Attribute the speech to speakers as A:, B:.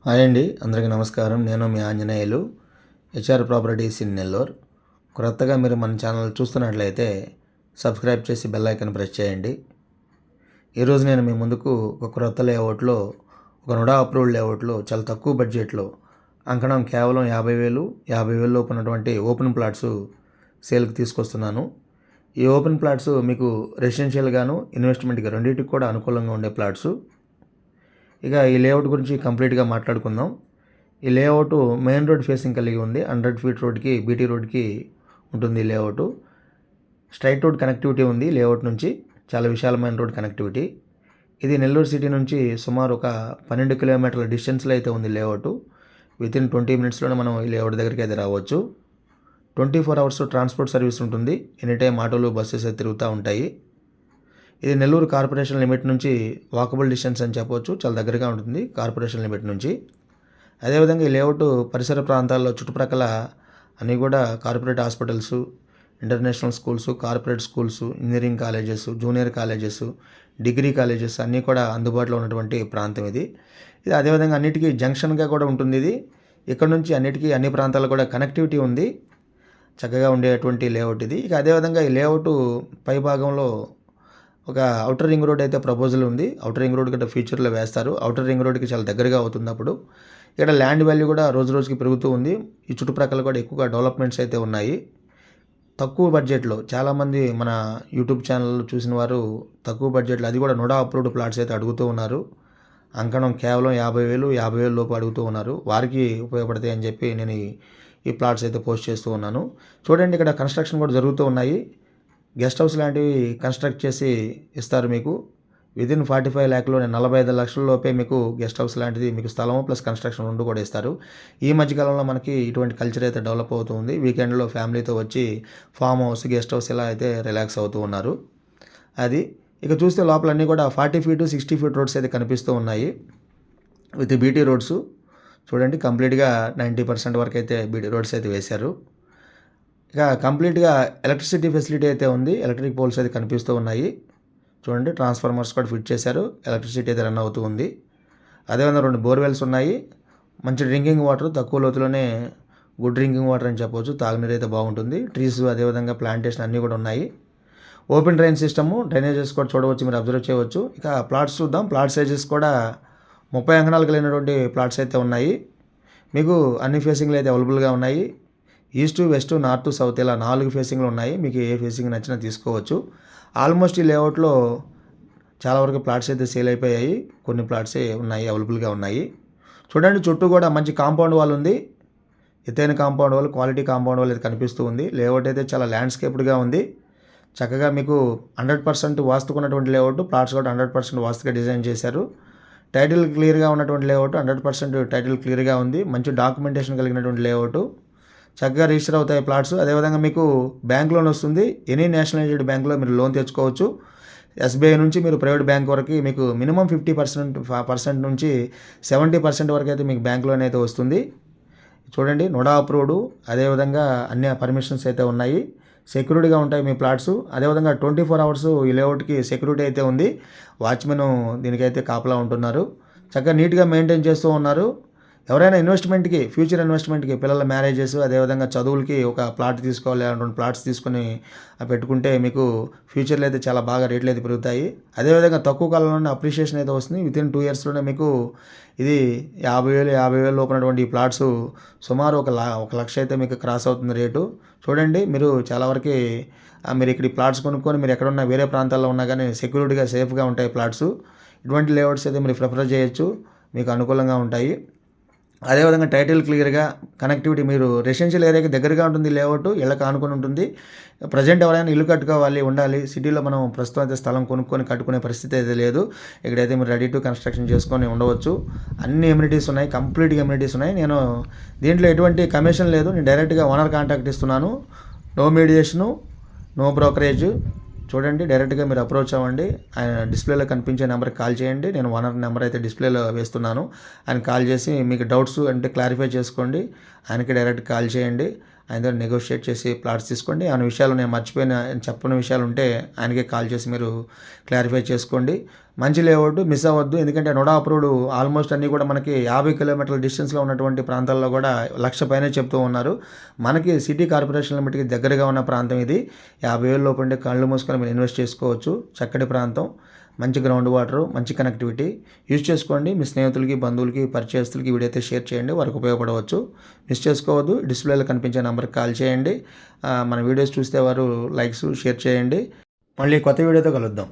A: Hi అండి, అందరికీ నమస్కారం. నేను మీ Anjaneyulu, HR properties in Nellore. కొత్తగా మీరు మన ఛానల్ చూస్తున్నట్లయితే సబ్స్క్రైబ్ చేసి బెల్ ఐకాన్ ప్రెస్ చేయండి. ఈరోజు నేను మీ ముందుకు ఒక క్రొత్త లేఅవుట్లో, ఒక నుడా అప్రూవ్డ్ లేఅవుట్లో చాలా తక్కువ బడ్జెట్లో అంకణం కేవలం 50,000 లోపు ఉన్నటువంటి ఓపెన్ ప్లాట్స్ సేల్కి తీసుకొస్తున్నాను. ఈ ఓపెన్ ప్లాట్స్ మీకు రెసిడెన్షియల్గాను ఇన్వెస్ట్మెంట్కి రెండింటికి కూడా అనుకూలంగా ఉండే ప్లాట్స్. ఇక ఈ లేఅవుట్ గురించి కంప్లీట్గా మాట్లాడుకుందాం. ఈ లేఅవుట్ మెయిన్ రోడ్ ఫేసింగ్ కలిగి ఉంది. 100 ఫీట్ రోడ్కి, బీటీ రోడ్కి ఉంటుంది ఈ లేఅవుట్. స్ట్రైట్ రోడ్ కనెక్టివిటీ ఉంది లేఅవుట్ నుంచి, చాలా విశాలమైన రోడ్ కనెక్టివిటీ. ఇది నెల్లూరు సిటీ నుంచి సుమారు ఒక 12 కిలోమీటర్ల డిస్టెన్స్లో అయితే ఉంది లేఅవుట్. వితిన్ 20 మినిట్స్లోనే మనం ఈ లేఅవుట్ దగ్గరికి అయితే రావచ్చు. 24 అవర్స్ ట్రాన్స్పోర్ట్ సర్వీస్ ఉంటుంది. ఎనీ టైం ఆటోలు, బస్సెస్ అయితే తిరుగుతూ ఉంటాయి. ఇది నెల్లూరు కార్పొరేషన్ లిమిట్ నుంచి వాకబుల్ డిస్టెన్స్ అని చెప్పవచ్చు, చాలా దగ్గరగా ఉంటుంది కార్పొరేషన్ లిమిట్ నుంచి. అదేవిధంగా ఈ లేఅవుట్ పరిసర ప్రాంతాల్లో చుట్టుప్రక్కల అన్నీ కూడా corporate hospitals, international schools, corporate schools, engineering colleges, junior colleges, degree colleges అన్నీ కూడా అందుబాటులో ఉన్నటువంటి ప్రాంతం ఇది. అదేవిధంగా అన్నిటికీ జంక్షన్గా కూడా ఉంటుంది. ఇది ఇక్కడ నుంచి అన్ని ప్రాంతాలు కూడా కనెక్టివిటీ ఉంది, చక్కగా ఉండేటువంటి లేఅవుట్ ఇది. ఇక అదేవిధంగా ఈ లేఅవుట్ పై భాగంలో ఒక అవుటర్ రింగ్ రోడ్ అయితే ప్రపోజల్ ఉంది. అవుటర్ రింగ్ రోడ్ గట్రా ఫ్యూచర్లో వేస్తారు. అవుటర్ రింగ్ రోడ్కి చాలా దగ్గరగా అవుతుంది. అప్పుడు ఇక్కడ ల్యాండ్ వాల్యూ కూడా రోజు రోజుకి పెరుగుతూ ఉంది. ఈ చుట్టుప్రక్కల కూడా ఎక్కువగా డెవలప్మెంట్స్ అయితే ఉన్నాయి. తక్కువ బడ్జెట్లో చాలామంది మన యూట్యూబ్ ఛానల్ చూసిన వారు తక్కువ బడ్జెట్లో, అది కూడా నుడా అప్రూవ్డ్ ప్లాట్స్ అయితే అడుగుతూ ఉన్నారు. అంకణం కేవలం 50,000 లోపు అడుగుతూ ఉన్నారు. వారికి ఉపయోగపడతాయి అని చెప్పి నేను ఈ ప్లాట్స్ అయితే పోస్ట్ చేస్తూ ఉన్నాను. చూడండి, ఇక్కడ కన్స్ట్రక్షన్ కూడా జరుగుతూ ఉన్నాయి. గెస్ట్ హౌస్ లాంటివి కన్స్ట్రక్ట్ చేసి ఇస్తారు మీకు. విదిన్ 45 లాఖ్లోనే 45 లక్షల లోపే మీకు గెస్ట్ హౌస్ లాంటిది, మీకు స్థలము ప్లస్ కన్స్ట్రక్షన్ రెండు కూడా ఇస్తారు. ఈ మధ్యకాలంలో మనకి ఇటువంటి కల్చర్ అయితే డెవలప్ అవుతుంది. వీకెండ్లో ఫ్యామిలీతో వచ్చి ఫామ్ హౌస్, గెస్ట్ హౌస్ ఇలా అయితే రిలాక్స్ అవుతూ ఉన్నారు. అది ఇక చూస్తే లోపల అన్నీ కూడా 40 ఫీట్ 60 ఫీట్ రోడ్స్ అయితే కనిపిస్తూ ఉన్నాయి, విత్ బీటీ రోడ్స్. చూడండి, కంప్లీట్గా 90% వరకు అయితే బీటీ రోడ్స్ అయితే వేశారు. ఇక కంప్లీట్గా ఎలక్ట్రిసిటీ ఫెసిలిటీ అయితే ఉంది. ఎలక్ట్రిక్ పోల్స్ అయితే కనిపిస్తూ ఉన్నాయి. చూడండి, ట్రాన్స్ఫార్మర్స్ కూడా ఫిట్ చేశారు. ఎలక్ట్రిసిటీ అయితే రన్ అవుతూ ఉంది. అదేవిధంగా 2 బోర్వెల్స్ ఉన్నాయి. మంచి డ్రింకింగ్ వాటర్, తక్కువ లోతులోనే గుడ్ డ్రింకింగ్ వాటర్ అని చెప్పవచ్చు. తాగునీరు అయితే బాగుంటుంది. ట్రీస్, అదేవిధంగా ప్లాంటేషన్ అన్నీ కూడా ఉన్నాయి. ఓపెన్ డ్రైన్ సిస్టము, డ్రైనేజెస్ కూడా చూడవచ్చు, మీరు అబ్జర్వ్ చేయవచ్చు. ఇక ప్లాట్స్ చూద్దాం. ప్లాట్ సైజెస్ కూడా 30 అంకణాలు కలిగినటువంటి ప్లాట్స్ అయితే ఉన్నాయి. మీకు అన్ని ఫేసింగ్లు అయితే అవైలబుల్గా ఉన్నాయి. ఈస్ట్, వెస్ట్, నార్త్, సౌత్ ఇలా 4 ఫేసింగ్లు ఉన్నాయి. మీకు ఏ ఫేసింగ్ నచ్చినా తీసుకోవచ్చు. ఆల్మోస్ట్ ఈ లేఅవుట్లో చాలా వరకు ప్లాట్స్ అయితే సేల్ అయిపోయాయి. కొన్ని ప్లాట్సే ఉన్నాయి, అవైలబుల్గా ఉన్నాయి. చూడండి, చుట్టూ కూడా మంచి కాంపౌండ్ వాల్ ఉంది. ఎత్తైన compound wall, quality compound wall అయితే కనిపిస్తూ ఉంది. లేఅవుట్ అయితే చాలా ల్యాండ్స్కేప్డ్గా ఉంది. చక్కగా మీకు 100% వాస్తుకున్నటువంటి లేఅవుట్. ప్లాట్స్ కూడా 100% వాస్తుగా డిజైన్ చేశారు. టైటిల్ క్లియర్గా ఉన్నటువంటి లేఅవుట్, 100% టైటిల్ క్లియర్గా ఉంది. మంచి డాక్యుమెంటేషన్ కలిగినటువంటి లేఅవుట్. చక్కగా రిజిస్టర్ అవుతాయి ప్లాట్స్. అదేవిధంగా మీకు బ్యాంక్ లోన్ వస్తుంది. ఎనీ నేషనలైజ్డ్ బ్యాంక్లో మీరు లోన్ తెచ్చుకోవచ్చు. ఎస్బీఐ నుంచి మీరు ప్రైవేట్ బ్యాంక్ వరకు మీకు మినిమం 50% నుంచి 70% వరకు అయితే మీకు బ్యాంక్ లోన్ అయితే వస్తుంది. చూడండి, నుడా అప్రూవ్డ్, అదేవిధంగా అన్ని పర్మిషన్స్ అయితే ఉన్నాయి. సెక్యూరిటీగా ఉంటాయి మీ ప్లాట్స్. అదేవిధంగా 24 అవర్స్ ఈ లేఅవుట్కి సెక్యూరిటీ అయితే ఉంది. వాచ్మెన్ దీనికైతే కాపలా ఉంటున్నారు. చక్కగా నీట్గా మెయింటైన్ చేస్తూ ఉన్నారు. ఎవరైనా ఇన్వెస్ట్మెంట్కి, ఫ్యూచర్ ఇన్వెస్ట్మెంట్కి, పిల్లల మ్యారేజెస్, అదేవిధంగా చదువులకి ఒక ప్లాట్ తీసుకోవాలి, 2 ప్లాట్స్ తీసుకొని పెట్టుకుంటే మీకు ఫ్యూచర్లో అయితే చాలా బాగా రేట్లు అయితే పెరుగుతాయి. అదేవిధంగా తక్కువ కాలంలోనే అప్రిషియేషన్ అయితే వస్తుంది. వితిన్ 2 ఇయర్స్లోనే మీకు ఇది 50,000 లోపునటువంటి ఈ ప్లాట్స్ సుమారు 1 లక్ష అయితే మీకు క్రాస్ అవుతుంది రేటు. చూడండి, మీరు చాలా వరకు మీరు ఇక్కడ ప్లాట్స్ కొనుక్కొని మీరు ఎక్కడున్నా, వేరే ప్రాంతాల్లో ఉన్నా కానీ సెక్యూరిటీగా, సేఫ్గా ఉంటాయి ప్లాట్స్. ఇటువంటి లేఅవుట్స్ అయితే మీరు ప్రిఫర్ చేయొచ్చు, మీకు అనుకూలంగా ఉంటాయి. అదేవిధంగా టైటిల్ క్లియర్గా, కనెక్టివిటీ, మీరు రెసిడెన్షియల్ ఏరియాకి దగ్గరగా ఉంటుంది లేఅవుట్, ఇళ్ళకి ఆనుకొని ఉంటుంది. ప్రజెంట్ ఎవరైనా ఇల్లు కట్టుకోవాలి, ఉండాలి, సిటీలో మనం ప్రస్తుతం అయితే స్థలం కొనుక్కొని కట్టుకునే పరిస్థితి అయితే లేదు. ఇక్కడైతే మీరు రెడీ టు కన్స్ట్రక్షన్ చేసుకొని ఉండవచ్చు. అన్ని ఎమ్యూనిటీస్ ఉన్నాయి, కంప్లీట్గా ఎమ్యూనిటీస్ ఉన్నాయి. నేను దీంట్లో ఎటువంటి కమిషన్ లేదు. నేను డైరెక్ట్గా ఓనర్ కాంటాక్ట్ ఇస్తున్నాను. No mediation, no brokerage. చూడండి, డైరెక్ట్గా మీరు అప్రోచ్ అవ్వండి. ఆయన డిస్ప్లేలో కనిపించే నెంబర్కి కాల్ చేయండి. నేను ఓనర్ నెంబర్ అయితే డిస్ప్లేలో వేస్తున్నాను. ఆయన కాల్ చేసి మీకు డౌట్స్ అంటే క్లారిఫై చేసుకోండి. ఆయనకి డైరెక్ట్ కాల్ చేయండి. ఆయన నెగోషియేట్ చేసి ప్లాట్స్ తీసుకోండి. ఏమైనా విషయాలు నేను మర్చిపోయిన చెప్పని విషయాలు ఉంటే ఆయనకే కాల్ చేసి మీరు క్లారిఫై చేసుకోండి. మంచి లేఅవుట్ మిస్ అవ్వద్దు. ఎందుకంటే నోడా అప్రూవ్డ్ ఆల్మోస్ట్ అన్నీ కూడా మనకి 50 కిలోమీటర్ల డిస్టెన్స్లో ఉన్నటువంటి ప్రాంతాల్లో కూడా 1,00,000 పైనే చెప్తూ ఉన్నారు. మనకి సిటీ కార్పొరేషన్ లిమిట్కి దగ్గరగా ఉన్న ప్రాంతం ఇది. 50,000 లోపు ఉండే కళ్ళు మూసుకొని మీరు ఇన్వెస్ట్ చేసుకోవచ్చు. చక్కటి ప్రాంతం, మంచి గ్రౌండ్ వాటర్, మంచి కనెక్టివిటీ యూజ్ చేసుకోండి. మీ స్నేహితులకి, బంధువులకి, పరిచయస్తులకి వీడియో షేర్ చేయండి. వారికి ఉపయోగపడవచ్చు. మిస్ చేసుకోవద్దు. డిస్ప్లేలో కనిపించే నెంబర్కి కాల్ చేయండి. మన వీడియోస్ చూస్తే వారు లైక్స్, షేర్ చేయండి. మళ్ళీ కొత్త వీడియోతో కలుద్దాం.